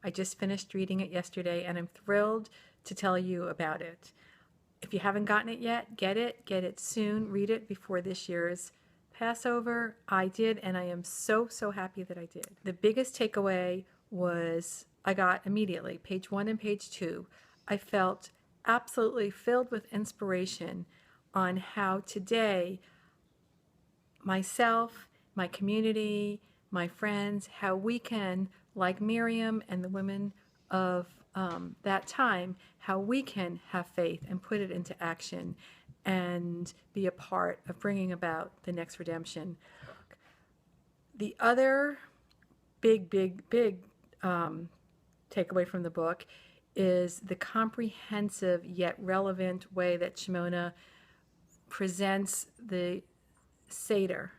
I just finished reading it yesterday, and I'm thrilled to tell you about it. If you haven't gotten it yet, get it. Get it soon. Read it before this year's Passover. I did, and I am so, so happy that I did. The biggest takeaway was I got immediately, page 1 and page 2. I felt absolutely filled with inspiration on how today myself, my community, my friends, how we can, like Miriam and the women of that time, how we can have faith and put it into action and be a part of bringing about the next redemption. The other big takeaway from the book is the comprehensive yet relevant way that Shimona presents the Seder.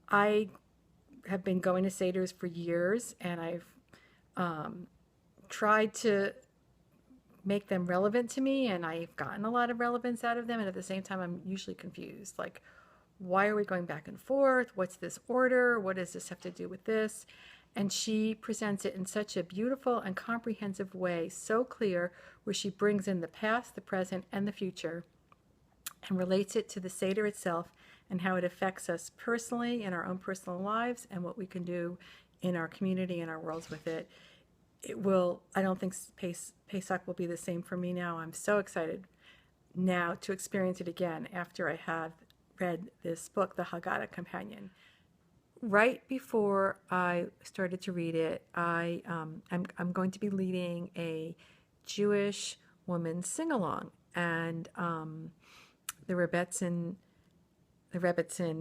I have been going to Seders for years, and I've tried to make them relevant to me, and I've gotten a lot of relevance out of them, and at the same time I'm usually confused. Like, why are we going back and forth? What's this order? What does this have to do with this? And she presents it in such a beautiful and comprehensive way, so clear, where she brings in the past, the present, and the future, and relates it to the Seder itself and how it affects us personally in our own personal lives and what we can do in our community and our worlds with it. It will, I don't think Pesach will be the same for me now. I'm so excited now to experience it again after I have read this book, the Haggadah Companion. Right before I started to read it, I'm going to be leading a Jewish woman's sing-along, and the Rebbetzin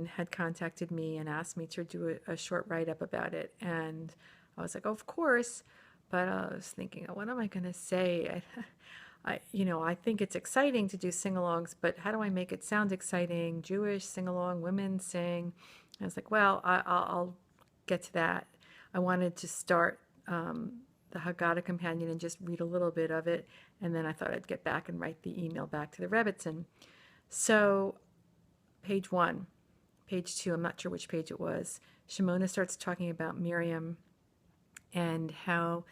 had contacted me and asked me to do a short write-up about it, and I was like, oh, of course, but I was thinking, oh, what am I going to say? I think it's exciting to do sing-alongs, but how do I make it sound exciting? Jewish sing-along, women sing. I was like, well, I'll get to that. I wanted to start the Haggadah Companion and just read a little bit of it, and then I thought I'd get back and write the email back to the Rebbetzin. So page 1, page 2, I'm not sure which page it was, Shimona starts talking about Miriam and how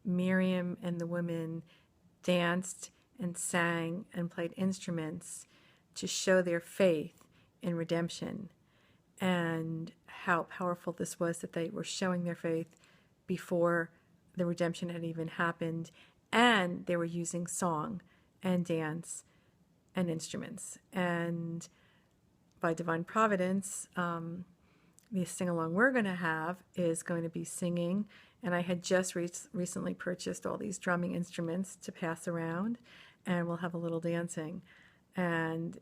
Miriam and the women danced and sang and played instruments to show their faith in redemption, and how powerful this was that they were showing their faith before the redemption had even happened, and they were using song and dance and instruments. And by divine providence, the sing-along we're going to have is going to be singing, and I had just recently purchased all these drumming instruments to pass around, and we'll have a little dancing. And,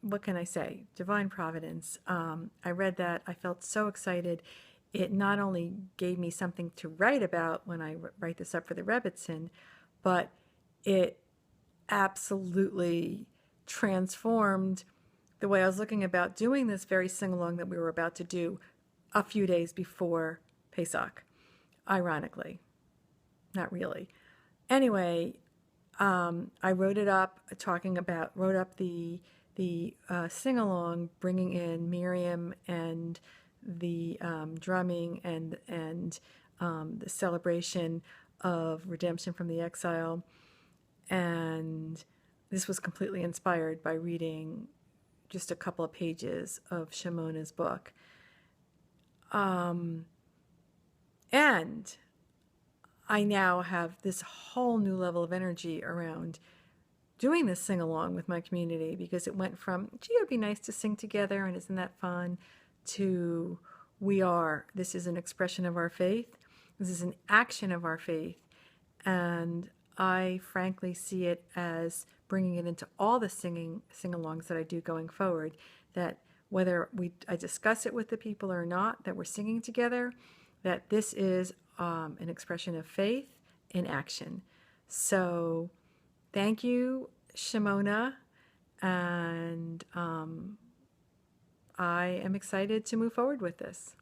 what can I say? Divine providence. I read that. I felt so excited. It not only gave me something to write about when I write this up for the Rebbetzin, but it absolutely transformed the way I was looking about doing this very sing-along that we were about to do a few days before Pesach. Ironically, not really. Anyway, I wrote up the sing-along, bringing in Miriam and the drumming and the celebration of redemption from the exile. And this was completely inspired by reading just a couple of pages of Shimona's book. And I now have this whole new level of energy around doing this sing-along with my community, because it went from, gee, it would be nice to sing together and isn't that fun, to this is an expression of our faith, this is an action of our faith, and I frankly see it as bringing it into all the sing-alongs that I do going forward, that whether I discuss it with the people or not, that we're singing together, that this is an expression of faith in action. So thank you, Shimona, and I am excited to move forward with this.